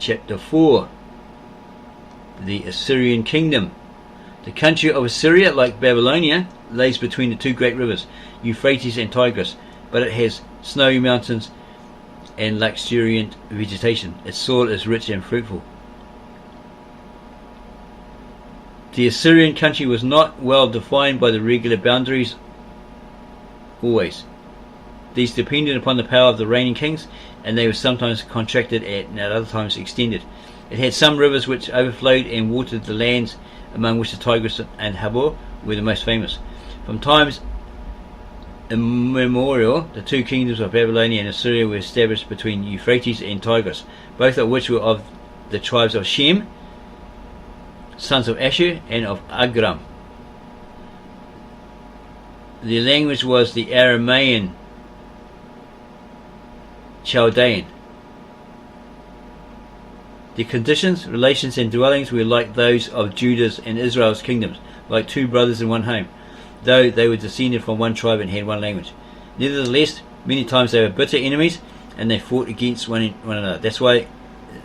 Chapter 4. The Assyrian Kingdom. The country of Assyria, like Babylonia, lays between the two great rivers, Euphrates and Tigris, but it has snowy mountains and luxuriant vegetation. Its soil is rich and fruitful. The Assyrian country was not well defined by the regular boundaries always. These depended upon the power of the reigning kings, and they were sometimes contracted and at other times extended. It had some rivers which overflowed and watered the lands, among which the Tigris and Habor were the most famous. From times immemorial, the two kingdoms of Babylonia and Assyria were established between Euphrates and Tigris, both of which were of the tribes of Shem, sons of Ashur, and of Agram. The language was the Aramaic Chaldean. The conditions, relations and dwellings were like those of Judah's and Israel's kingdoms, like two brothers in one home, though they were descended from one tribe and had one language. Nevertheless, many times they were bitter enemies and they fought against one another. That's why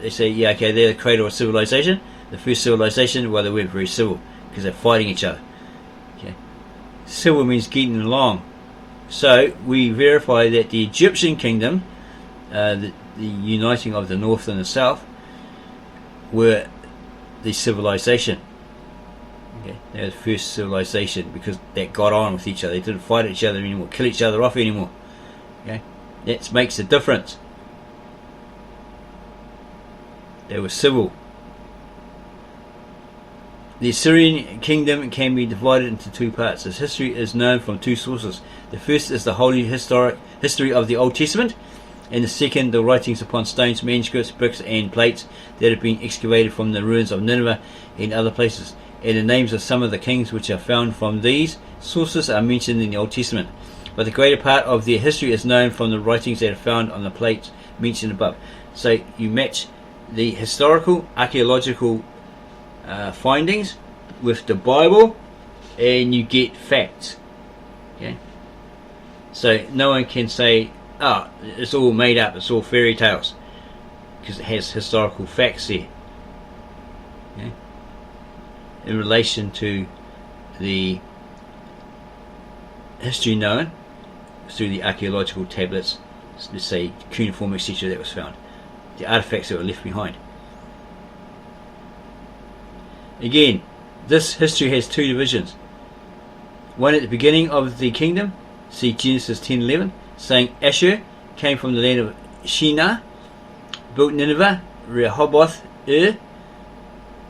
they say, yeah, okay, they're the cradle of civilization. The first civilization, well, they weren't very civil because they're fighting each other. Okay. Civil means getting along. So we verify that the Egyptian kingdom, the uniting of the north and the south, were the civilization. Okay, they were the first civilization because they got on with each other. They didn't fight each other anymore, kill each other off anymore. Okay, that makes a difference. They were civil. The Syrian kingdom can be divided into two parts. Its history is known from two sources. The first is the holy history of the Old Testament, and the second, the writings upon stones, manuscripts, bricks and plates that have been excavated from the ruins of Nineveh and other places, and the names of some of the kings which are found from these sources are mentioned in the Old Testament. But the greater part of their history is known from the writings that are found on the plates mentioned above. So you match the historical, archaeological findings with the Bible, and you get facts. Okay, so no one can say, "Oh, it's all made up, it's all fairy tales," because it has historical facts there. Okay, in relation to the history known through the archaeological tablets, let's say cuneiform, etc., that was found, the artifacts that were left behind. Again, this history has two divisions. One at the beginning of the kingdom, see Genesis 10:11, saying Ashur came from the land of Shinar, built Nineveh, Rehoboth,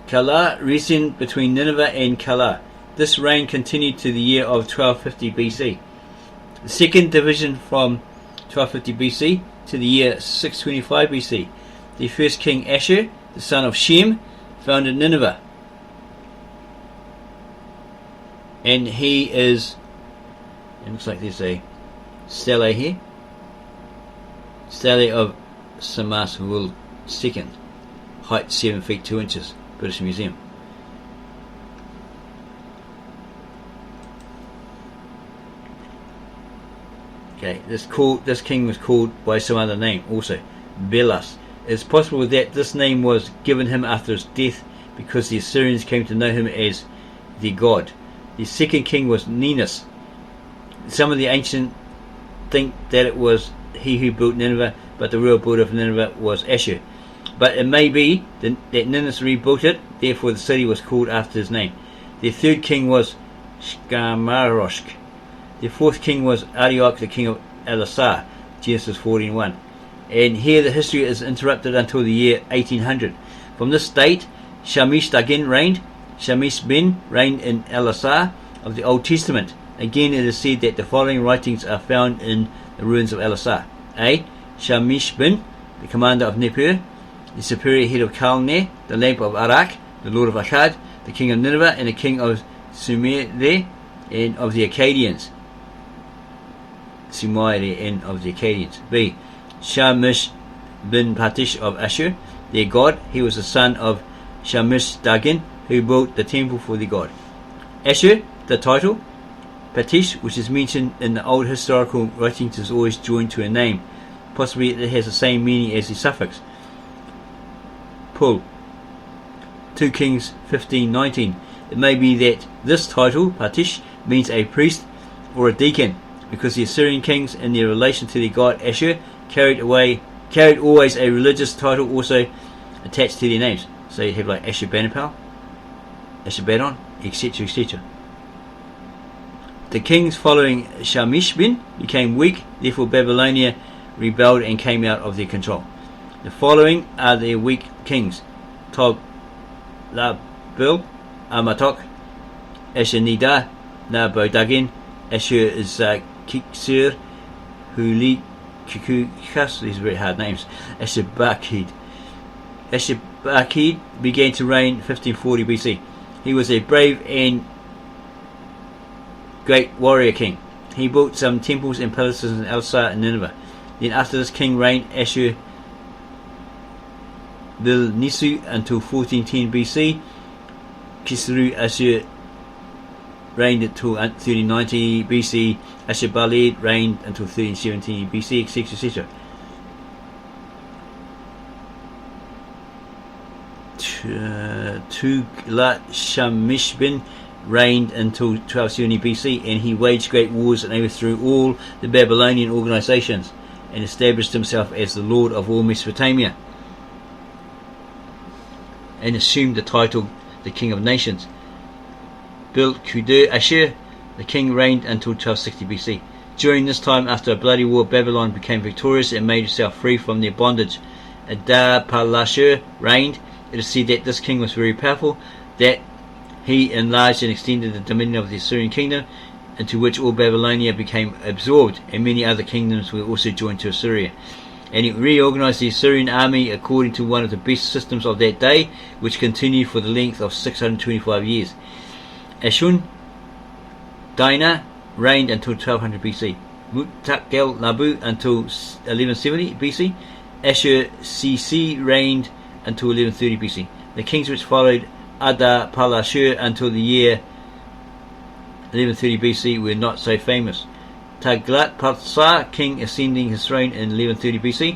Calah, Rezin between Nineveh and Calah. This reign continued to the year of 1250 BC. The second division from 1250 BC to the year 625 BC. The first king Ashur, the son of Shem, founded Nineveh. And he is, it looks like there's a stele here, stele of Shamasha II, height 7 feet 2 inches, British Museum. Okay, this king was called by some other name also, Belas. It's possible that this name was given him after his death because the Assyrians came to know him as the god. The second king was Ninus. Some of the ancients think that it was he who built Nineveh, but the real builder of Nineveh was Ashur. But it may be that Ninus rebuilt it, therefore the city was called after his name. The third king was Shamaroshk. The fourth king was Arioch, the king of Elasar, Genesis 14:1. And here the history is interrupted until the year 1800. From this date, Shamish Dagin reigned. Shamish bin reigned in Elasar of the Old Testament. Again, it is said that the following writings are found in the ruins of Elasar. A. Shamish bin, the commander of Nippur, the superior head of Calneh, the lamp of Arak, the lord of Akkad, the king of Nineveh, and the king of Sumer and of the Akkadians. Sumaire and of the Akkadians. B. Shamish bin Patish of Ashur, their god. He was the son of Shamish Dagin, who built the temple for the god. Ashur, the title. Patish, which is mentioned in the old historical writings, is always joined to a name. Possibly it has the same meaning as the suffix. Pull. 2 Kings 15:19. It may be that this title, Patish, means a priest or a deacon, because the Assyrian kings, in their relation to their god Ashur, carried always a religious title also attached to their names. So you have like Ashurbanipal, Ashurbanipal, etc., etc. The kings following Shamishbin became weak, therefore Babylonia rebelled and came out of their control. The following are their weak kings: Tog Labil, Amatok, Ashur-nidar, Nabodagin, Ashur-Kiksur, Huli Kukukas, these are very hard names, Ashur-Bakid. Ashur-Bakid began to reign 1540 BC. He was a brave and great warrior king. He built some temples and palaces in Elsa and Nineveh. Then after this king reigned Ashur-Bil-Nisu until 1410 BC. Kisru Ashur reigned until 1390 BC. Ashur-Baled reigned until 1317 BC, etc., etc. Tuglat-Shamishbin reigned until 1270 BC, and he waged great wars and overthrew all the Babylonian organizations and established himself as the lord of all Mesopotamia and assumed the title the King of Nations. Bil-Kudur-Ashur, the king, reigned until 1260 BC. During this time, after a bloody war, Babylon became victorious and made itself free from their bondage. Adar-Palashur reigned. It is said that this king was very powerful, that he enlarged and extended the dominion of the Assyrian kingdom, into which all Babylonia became absorbed, and many other kingdoms were also joined to Assyria. And he reorganized the Syrian army according to one of the best systems of that day, which continued for the length of 625 years. Ashur-Dinah reigned until 1200 BC. Mutakkel-Nabu until 1170 BC. Ashur-Sisi reigned until 1130 BC. The kings which followed Adar-Palashur until the year 1130 BC were not so famous. Tiglath-Pileser, king, ascending his throne in 1130 BC.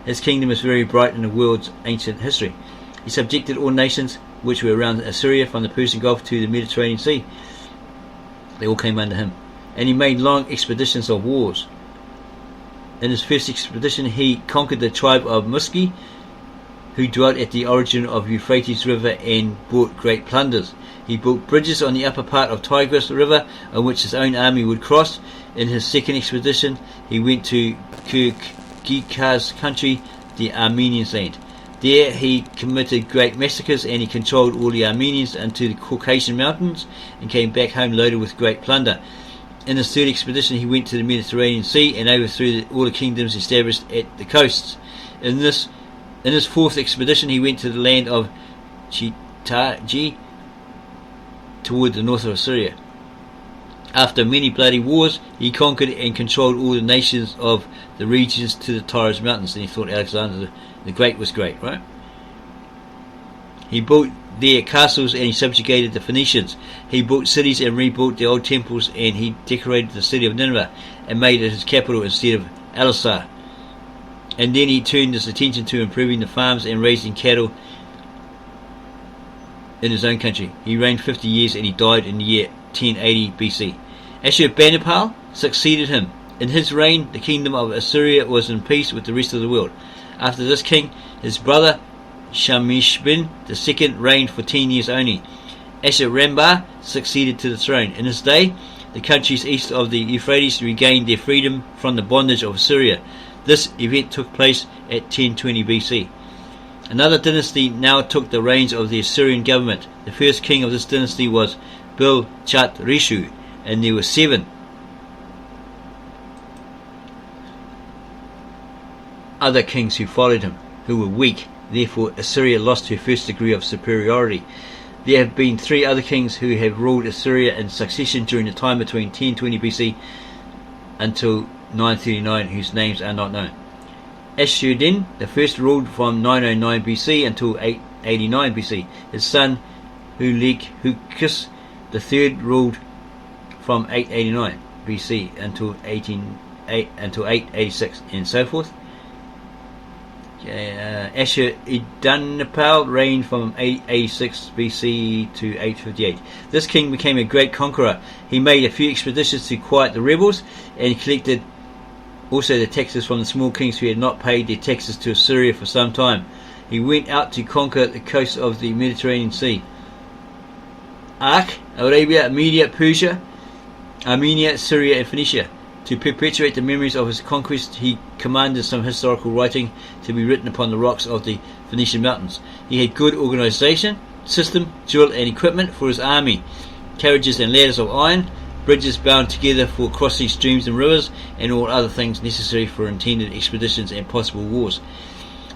His kingdom is very bright in the world's ancient history. He subjected all nations which were around Assyria, from the Persian Gulf to the Mediterranean Sea. They all came under him. And he made long expeditions of wars. In his first expedition he conquered the tribe of Muski, who dwelt at the origin of Euphrates River, and brought great plunders. He built bridges on the upper part of Tigris River, on which his own army would cross. In his second expedition he went to Kirgiz's country, the Armenians' land. There he committed great massacres, and he controlled all the Armenians into the Caucasian mountains, and came back home loaded with great plunder. In his third expedition he went to the Mediterranean Sea and overthrew all the kingdoms established at the coasts. In his fourth expedition he went to the land of Chitaji, toward the north of Assyria. After many bloody wars he conquered and controlled all the nations of the regions to the Taurus mountains. And he thought Alexander the Great was great, right? He built their castles and he subjugated the Phoenicians. He built cities and rebuilt the old temples, and he decorated the city of Nineveh and made it his capital instead of Elasar. And then he turned his attention to improving the farms and raising cattle in his own country. He reigned 50 years and he died in the year 1080 BC. Ashur-Banipal succeeded him. In his reign the kingdom of Assyria was in peace with the rest of the world. After this king, his brother Shamishbin II reigned for 10 years only. Ashur-Rambar succeeded to the throne. In his day the countries east of the Euphrates regained their freedom from the bondage of Assyria. This event took place at 1020 BC. Another dynasty now took the reins of the Assyrian government. The first king of this dynasty was Bil-Chat-Rishu, and there were 7 other kings who followed him, who were weak. Therefore Assyria lost her first degree of superiority. There have been 3 other kings who have ruled Assyria in succession during the time between 1020 BC until 939, whose names are not known. Ashur-din the first ruled from 909 BC until 889 BC. His son Hulek-Hukis the third ruled from 889 BC until 886, and so forth. Ashur-Edanapal reigned from 886 BC to 858. This king became a great conqueror. He made a few expeditions to quiet the rebels and collected also the taxes from the small kings who had not paid their taxes to Assyria for some time. He went out to conquer the coast of the Mediterranean Sea. Arc, Arabia, Media, Persia, Armenia, Syria and Phoenicia. To perpetuate the memories of his conquest, he commanded some historical writing to be written upon the rocks of the Phoenician mountains. He had good organization, system, drill and equipment for his army, carriages and ladders of iron, bridges bound together for crossing streams and rivers, and all other things necessary for intended expeditions and possible wars.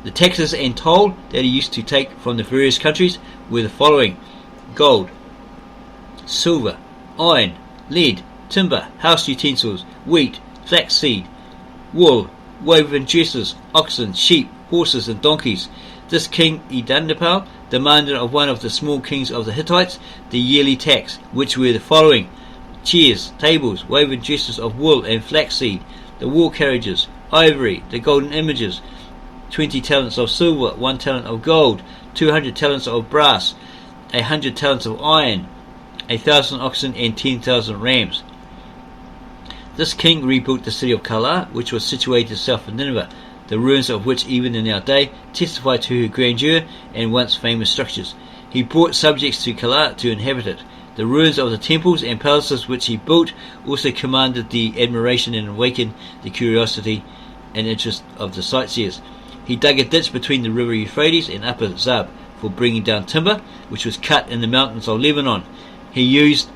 The taxes and toll that he used to take from the various countries were the following: gold, silver, iron, lead, timber, house utensils, wheat, flaxseed, wool, woven dresses, oxen, sheep, horses and donkeys. This king Edanapal demanded of one of the small kings of the Hittites the yearly tax, which were the following: chairs, tables, woven dresses of wool and flaxseed, the war carriages, ivory, the golden images, 20 talents of silver, 1 talent of gold, 200 talents of brass, 100 talents of iron, 1,000 oxen and 10,000 rams. This king rebuilt the city of Calah, which was situated south of Nineveh, the ruins of which even in our day testify to her grandeur and once famous structures. He brought subjects to Calah to inhabit it. The ruins of the temples and palaces which he built also commanded the admiration and awakened the curiosity and interest of the sightseers. He dug a ditch between the river Euphrates and Upper Zab for bringing down timber, which was cut in the mountains of Lebanon. He used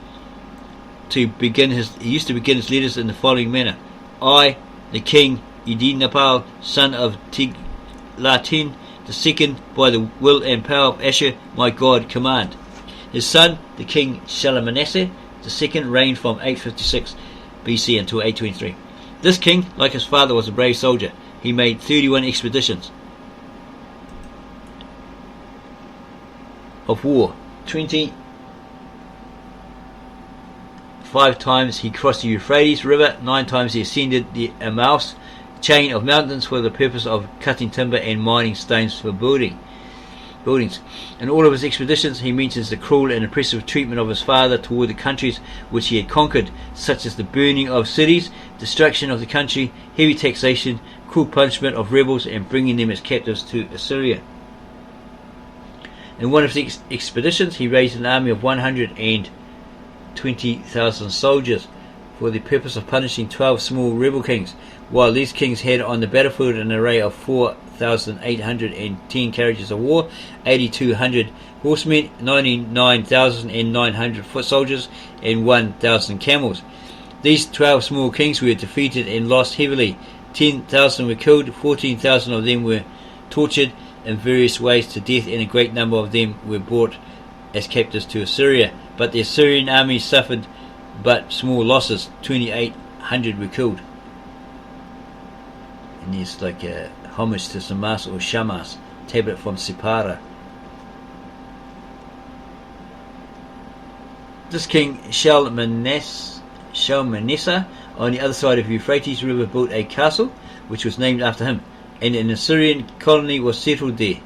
to begin his letters in the following manner: I, the king Edanapal, son of Tiglatin II, by the will and power of Ashur, my God, command. His son, the king Shalmaneser II, reigned from 856 BC until 823. This king, like his father, was a brave soldier. He made 31 expeditions of war. 25 times he crossed the Euphrates River, 9 times he ascended the Emmaus chain of mountains for the purpose of cutting timber and mining stones for buildings. In all of his expeditions he mentions the cruel and oppressive treatment of his father toward the countries which he had conquered, such as the burning of cities, destruction of the country, heavy taxation, cruel punishment of rebels, and bringing them as captives to Assyria. In one of his expeditions he raised an army of 120,000 soldiers for the purpose of punishing 12 small rebel kings, while these kings had on the battlefield an array of 4,810 carriages of war, 8,200 horsemen, 99,900 foot soldiers, and 1,000 camels. These 12 small kings were defeated and lost heavily. 10,000 were killed, 14,000 of them were tortured in various ways to death, and a great number of them were brought as captives to Assyria. But the Assyrian army suffered but small losses. 2,800 were killed. And there's like a homage to Shamasha or Shamas, tablet from Sippara. This king Shalmaneser on the other side of the Euphrates River built a castle which was named after him, and an Assyrian colony was settled there.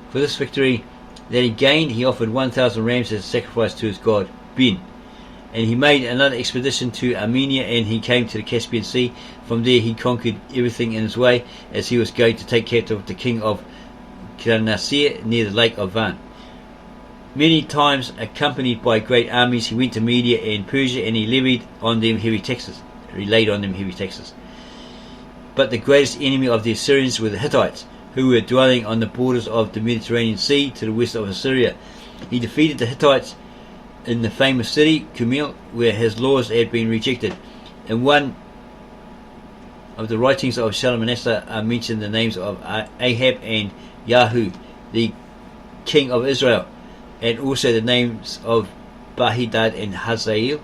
For this victory that he gained, he offered 1,000 rams as a sacrifice to his god Ben. And he made another expedition to Armenia, and he came to the Caspian Sea. From there he conquered everything in his way, as he was going to take captive the king of Kranasir near the lake of Van. Many times, accompanied by great armies, he went to Media and Persia, and he laid on them heavy taxes. But the greatest enemy of the Assyrians were the Hittites, who were dwelling on the borders of the Mediterranean Sea to the west of Assyria. He defeated the Hittites in the famous city Kumil, where his laws had been rejected. In one of the writings of Shalmaneser are mentioned the names of Ahab and Yahu, the king of Israel, and also the names of Bahidad and Hazael,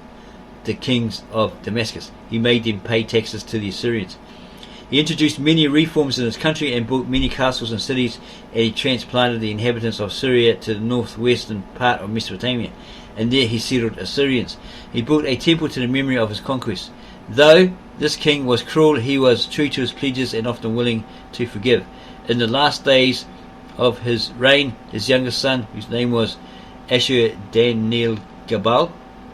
the kings of Damascus. He made them pay taxes to the Assyrians. He introduced many reforms in his country and built many castles and cities, and he transplanted the inhabitants of Syria to the northwestern part of Mesopotamia, and there he settled Assyrians. He built a temple to the memory of his conquest. Though this king was cruel, he was true to his pledges and often willing to forgive. In the last days of his reign, his youngest son, whose name was Ashur-dan-nil-gabal,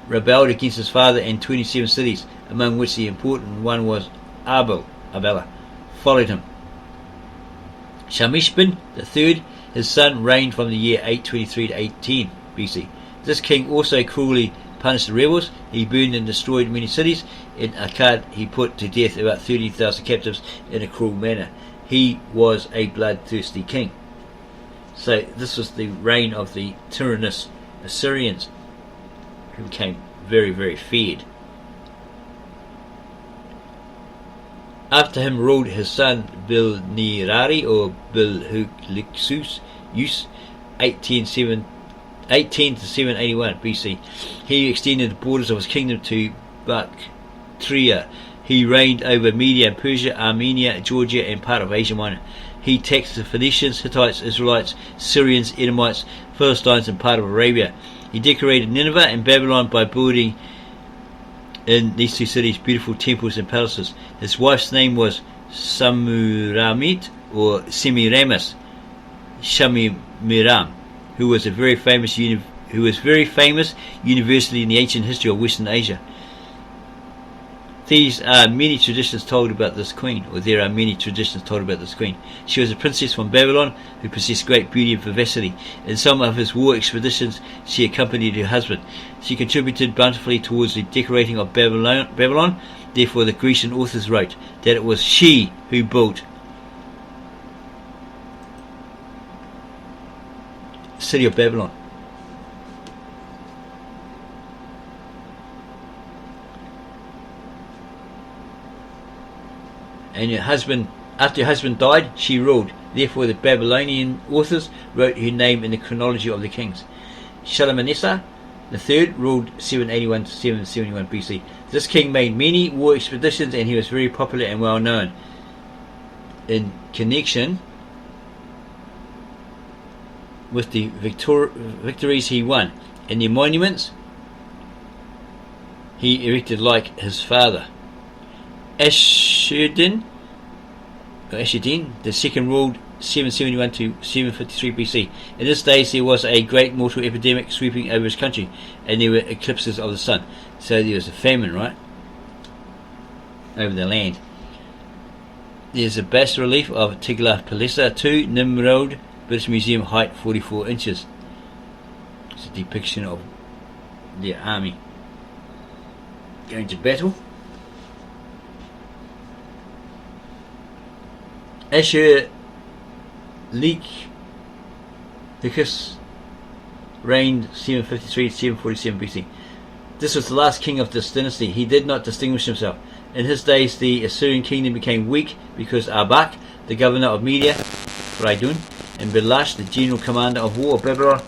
rebelled against his father, and 27 cities, among which the important one was Abela, followed him. Shamishbin III, his son, reigned from the year 823 to 18 BC. This king also cruelly punished the rebels. He burned and destroyed many cities. In Akkad he put to death about 30,000 captives in a cruel manner. He was a bloodthirsty king. So this was the reign of the tyrannous Assyrians, who became very, very feared. After him ruled his son Bilnirari, or Bilhuliksus, 18 to 781 BC. He extended the borders of his kingdom to Bactria. He reigned over Media and Persia, Armenia, Georgia, and part of Asia Minor. He taxed the Phoenicians, Hittites, Israelites, Syrians, Edomites, Philistines, and part of Arabia. He decorated Nineveh and Babylon by building in these two cities beautiful temples and palaces. His wife's name was Samuramit, or Semiramis Shamiram, who was very famous universally in the ancient history of Western Asia. These are many traditions told about this queen, or there are many traditions told about this queen. She was a princess from Babylon who possessed great beauty and vivacity. In some of his war expeditions she accompanied her husband. She contributed bountifully towards the decorating of Babylon. Therefore the Grecian authors wrote that it was she who built the city of Babylon. And after her husband died, she ruled. Therefore the Babylonian authors wrote her name in the chronology of the kings. Shalmaneser III ruled 781 to 771 BC. This king made many war expeditions, and he was very popular and well known. In connection with the victories he won, and the monuments he erected like his father. Ashur-din the second ruled 771 to 753 BC. In this days there was a great mortal epidemic sweeping over his country, and there were eclipses of the sun. So there was a famine, right, over the land. There's a bas relief of Tiglath-Pileser II, Nimrod, British Museum, height 44 inches. It's a depiction of their army going to battle. Ashur-licus reigned 753 to 747 BC. This was the last king of this dynasty. He did not distinguish himself. In his days the Assyrian kingdom became weak because Arbak, the governor of Media, Raidun, and Belash, the general commander of war of Babylon,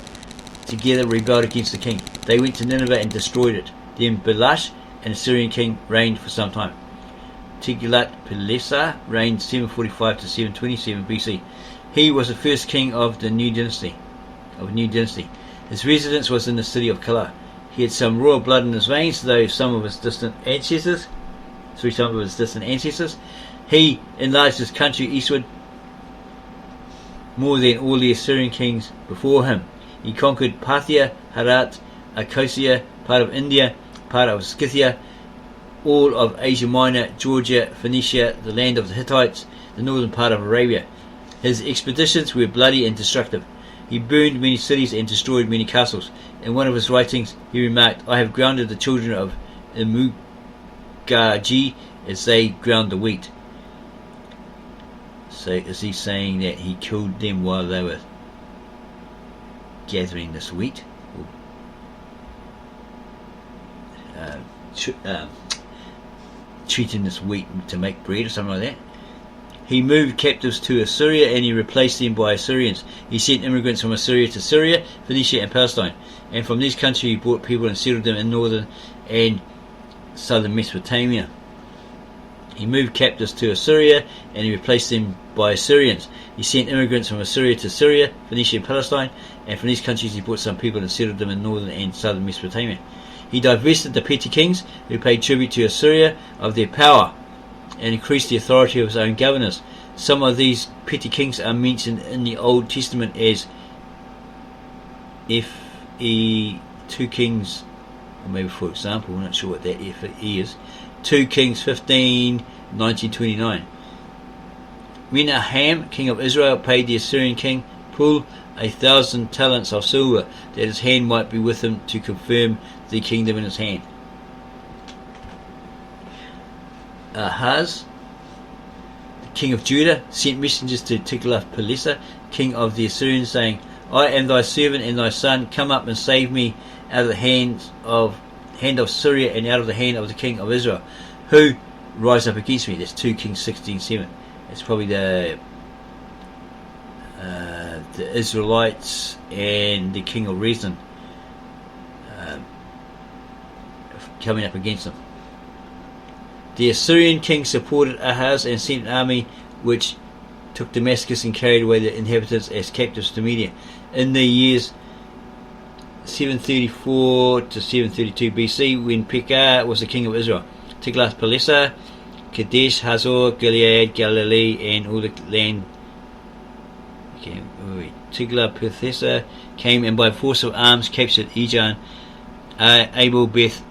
together rebelled against the king. They went to Nineveh and destroyed it. Then Belash, an Assyrian king, reigned for some time. Tiglath-Pileser reigned 745 to 727 BC. He was the first king of the new dynasty. His residence was in the city of Kala. He had some royal blood in his veins, though some of his distant ancestors. He enlarged his country eastward more than all the Assyrian kings before him. He conquered Parthia, Herat, Acacia, part of India, part of Scythia, all of Asia Minor, Georgia, Phoenicia, the land of the Hittites, the northern part of Arabia. His expeditions were bloody and destructive. He burned many cities and destroyed many castles. In one of his writings he remarked, "I have grounded the children of Imugaji as they ground the wheat." So is he saying that he killed them while they were gathering this wheat? Treating this wheat to make bread or something like that? He moved captives to Assyria, and he replaced them by Assyrians. He sent immigrants from Assyria to Syria, Phoenicia and Palestine, and from these countries he brought people and settled them in northern and southern Mesopotamia. He moved captives to Assyria, and he replaced them by Assyrians. He sent immigrants from Assyria to Syria, Phoenicia and Palestine, and from these countries he brought some people and settled them in northern and southern Mesopotamia. He divested the petty kings who paid tribute to Assyria of their power and increased the authority of his own governors. Some of these petty kings are mentioned in the Old Testament as F.E. 2 Kings, or maybe for example, I'm not sure what that F.E. is, 2 Kings 15, 1929. Menahem, king of Israel, paid the Assyrian king Pul 1,000 talents of silver, that his hand might be with him to confirm the kingdom in his hand. Ahaz, the king of Judah, sent messengers to Tiglath-Pileser, king of the Assyrians, saying, I am thy servant and thy son. Come up and save me out of the hand of Syria and out of the hand of the king of Israel, who rise up against me. That's 2 Kings 16:7. It's probably the Israelites and the king of Rezin coming up against them. The Assyrian king supported Ahaz and sent an army which took Damascus and carried away the inhabitants as captives to Media. In the years 734 to 732 BC, when Pekah was the king of Israel, Tiglath-Pileser, Kadesh, Hazor, Gilead, Galilee, and all the land. Tiglath-Pileser came and by force of arms captured Ejan, Abel Beth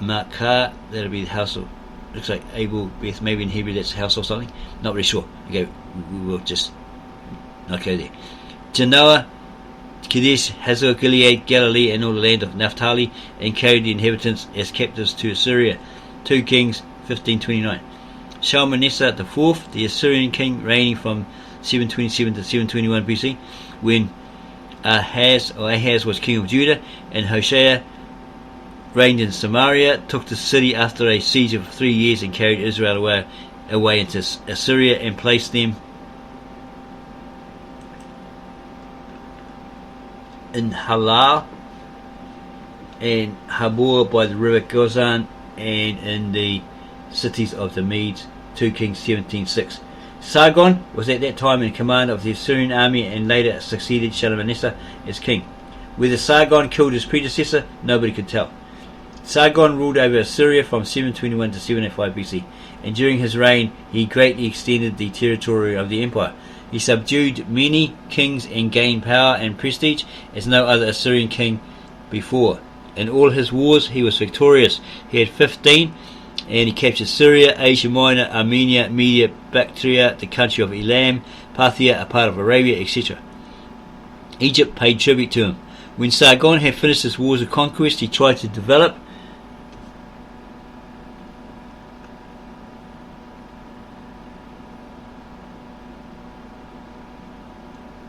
Makkah. That'll be the house of, looks like Abel Beth, maybe in Hebrew that's house or something. Not really sure. Okay, we will just not go there. Genoa, Kadesh, Hazor, Gilead, Galilee, and all the land of Naphtali, and carried the inhabitants as captives to Assyria. 2 Kings 15:29. Shalmaneser IV, the Assyrian king, reigning from 727 to 721 BC, when Ahaz was king of Judah, and Hoshea reigned in Samaria, took the city after a siege of 3 years and carried Israel away into Assyria and placed them in Halal and Habor by the river Gozan, and in the cities of the Medes. 2 Kings 17:6. Sargon was at that time in command of the Assyrian army and later succeeded Shalmaneser as king. Whether Sargon killed his predecessor, nobody could tell. Sargon ruled over Assyria from 721 to 705 BC, and during his reign he greatly extended the territory of the empire. He subdued many kings and gained power and prestige as no other Assyrian king before. In all his wars he was victorious. He had 15, and he captured Syria, Asia Minor, Armenia, Media, Bactria, the country of Elam, Parthia, a part of Arabia, etc. Egypt paid tribute to him. When Sargon had finished his wars of conquest, he tried to develop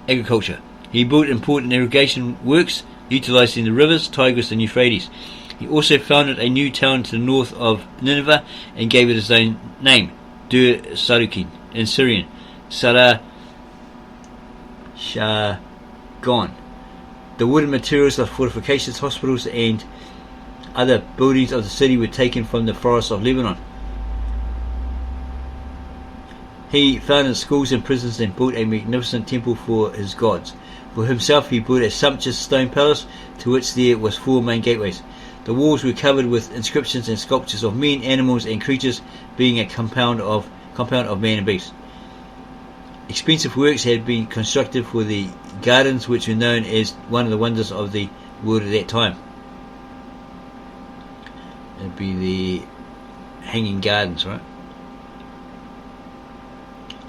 agriculture. He built important irrigation works utilizing the rivers Tigris and Euphrates. He also founded a new town to the north of Nineveh and gave it his own name, Dur Sarukin, in Syrian, Sarah Shagon. The wooden materials of fortifications, hospitals, and other buildings of the city were taken from the forests of Lebanon. He founded schools and prisons and built a magnificent temple for his gods. For himself he built a sumptuous stone palace to which there was 4 main gateways. The walls were covered with inscriptions and sculptures of men, animals, and creatures, being a compound of man and beast. Expensive works had been constructed for the gardens, which were known as one of the wonders of the world at that time. It'd be the hanging gardens, right?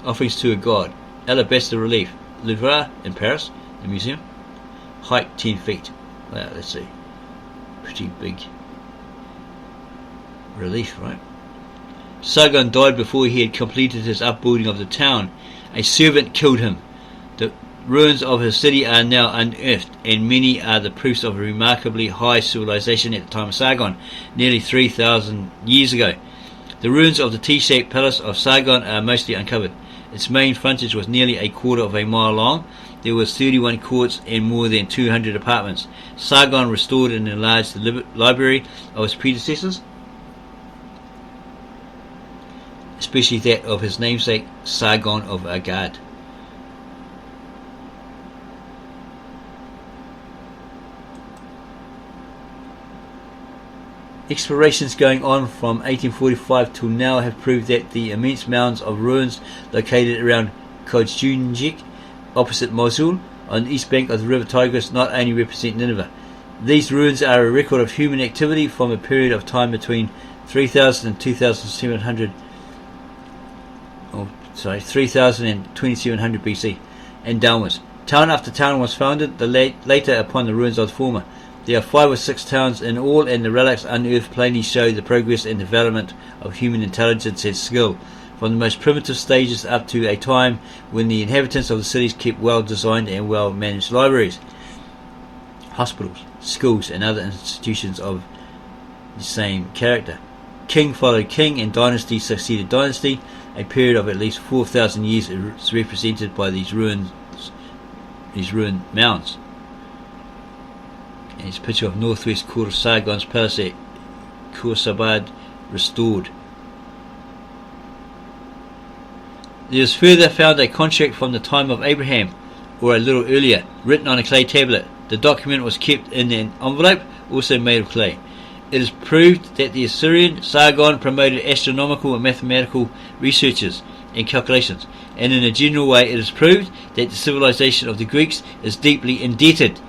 Offerings to a god. Alabaster relief. Louvre in Paris, the museum. Height 10 feet. Wow, let's see. Pretty big relief, right? Sargon died before he had completed his upbuilding of the town. A servant killed him. The ruins of his city are now unearthed, and many are the proofs of a remarkably high civilization at the time of Sargon, nearly 3,000 years ago. The ruins of the T-shaped palace of Sargon are mostly uncovered. Its main frontage was nearly a quarter of a mile long. There was 31 courts and more than 200 apartments. Sargon restored and enlarged the library of his predecessors, especially that of his namesake Sargon of Agad. Explorations going on from 1845 till now have proved that the immense mounds of ruins located around Kojunjik, opposite Mosul, on the east bank of the river Tigris, not only represent Nineveh. These ruins are a record of human activity from a period of time between 3000 and 2700 and 2700 BC and downwards. Town after town was founded later upon the ruins of the former. There are 5 or 6 towns in all, and the relics unearthed plainly show the progress and development of human intelligence and skill, from the most primitive stages up to a time when the inhabitants of the cities kept well-designed and well-managed libraries, hospitals, schools, and other institutions of the same character. King followed king, and dynasty succeeded dynasty. A period of at least 4,000 years is represented by these ruined mounds. And it's a picture of northwest Kur Sargon's palace at Kursabad restored. There is further found a contract from the time of Abraham, or a little earlier, written on a clay tablet. The document was kept in an envelope, also made of clay. It is proved that the Assyrian Sargon promoted astronomical and mathematical researches and calculations, and in a general way it is proved that the civilization of the Greeks is deeply indebted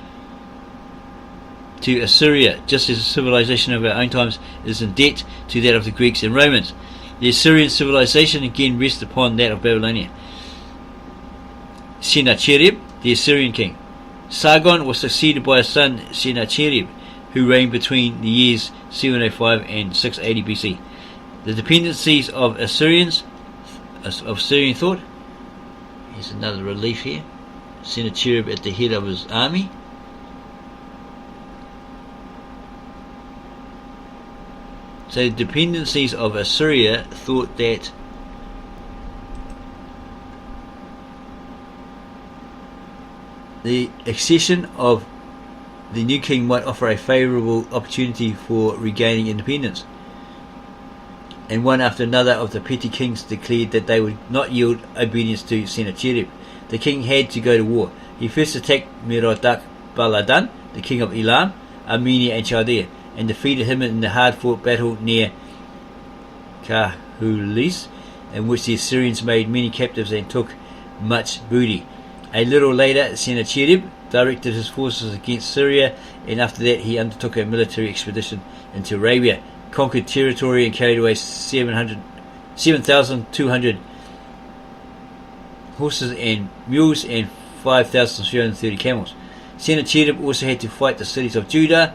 to Assyria, just as the civilization of our own times is in debt to that of the Greeks and Romans. The Assyrian civilization again rests upon that of Babylonia. Sennacherib, the Assyrian king. Sargon was succeeded by his son Sennacherib, who reigned between the years 705 and 680 BC. The dependencies of Syrian thought. Here's another relief here. Sennacherib at the head of his army. So the dependencies of Assyria thought that the accession of the new king might offer a favourable opportunity for regaining independence. And one after another of the petty kings declared that they would not yield obedience to Sennacherib. The king had to go to war. He first attacked Merodach Baladan, the king of Elam, Armenia and Chaldea, and defeated him in the hard-fought battle near Kahulis, in which the Assyrians made many captives and took much booty. A little later, Sennacherib directed his forces against Syria, and after that he undertook a military expedition into Arabia, conquered territory, and carried away 7,200 horses and mules and 5,330 camels. Sennacherib also had to fight the cities of Judah,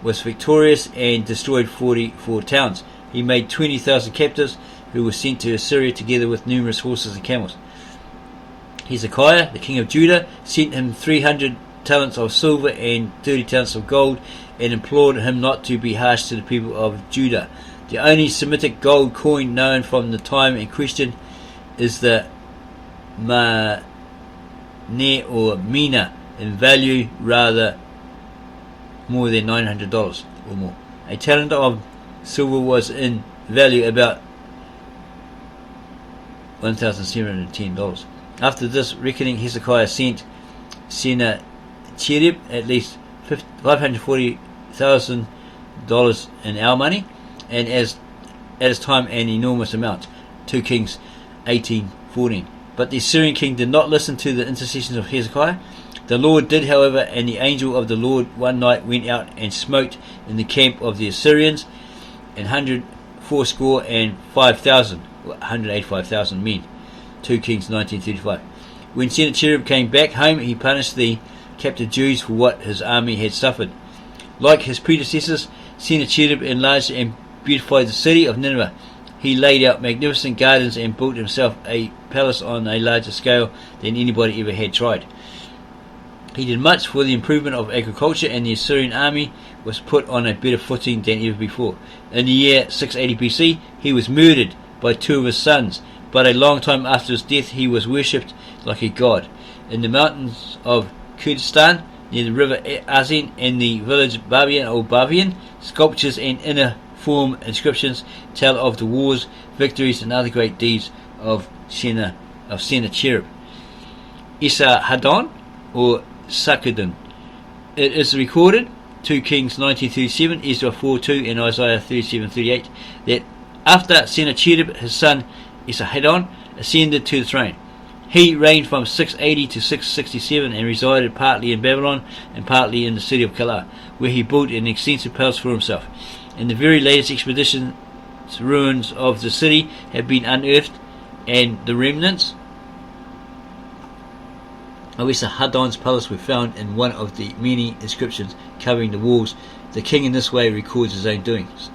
was victorious, and destroyed 44 towns. He made 20,000 captives who were sent to Assyria together with numerous horses and camels. Hezekiah, the king of Judah, sent him 300 talents of silver and 30 talents of gold, and implored him not to be harsh to the people of Judah. The only Semitic gold coin known from the time in question is the Mane or Mina, in value rather more than $900 or more. A talent of silver was in value about $1,710. After this reckoning, Hezekiah sent Sennacherib at least $540,000 in our money, and at his time an enormous amount. 2 Kings 18:14. But the Syrian king did not listen to the intercessions of Hezekiah. The Lord did, however, and the angel of the Lord one night went out and smote in the camp of the Assyrians 185,000 men. 2 Kings 19:35. When Sennacherib came back home, he punished the captive Jews for what his army had suffered. Like his predecessors, Sennacherib enlarged and beautified the city of Nineveh. He laid out magnificent gardens and built himself a palace on a larger scale than anybody ever had tried. He did much for the improvement of agriculture, and the Assyrian army was put on a better footing than ever before. In the year 680 BC, he was murdered by 2 of his sons, but a long time after his death he was worshipped like a god. In the mountains of Kurdistan, near the river Azin, in the village Babian or Bavian, sculptures and inner form inscriptions tell of the wars, victories, and other great deeds of Sennacherib. Esarhaddon or Sakhaddin. It is recorded 2 Kings 19:37, Ezra 4:2, and Isaiah 37:38, that after Sennacherib, his son Esarhaddon ascended to the throne, he reigned from 680 to 667 and resided partly in Babylon and partly in the city of Calah, where he built an extensive palace for himself. In the very latest expeditions, ruins of the city have been unearthed, and the remnants of Esarhaddon's palace were found in one of the many inscriptions covering the walls. The king in this way records his own doings.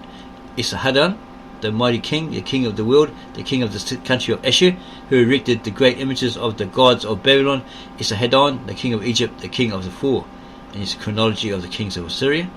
Esarhaddon, the mighty king, the king of the world, the king of the country of Ashur, who erected the great images of the gods of Babylon. Esarhaddon, the king of Egypt, the king of the four. And it's a chronology of the kings of Assyria.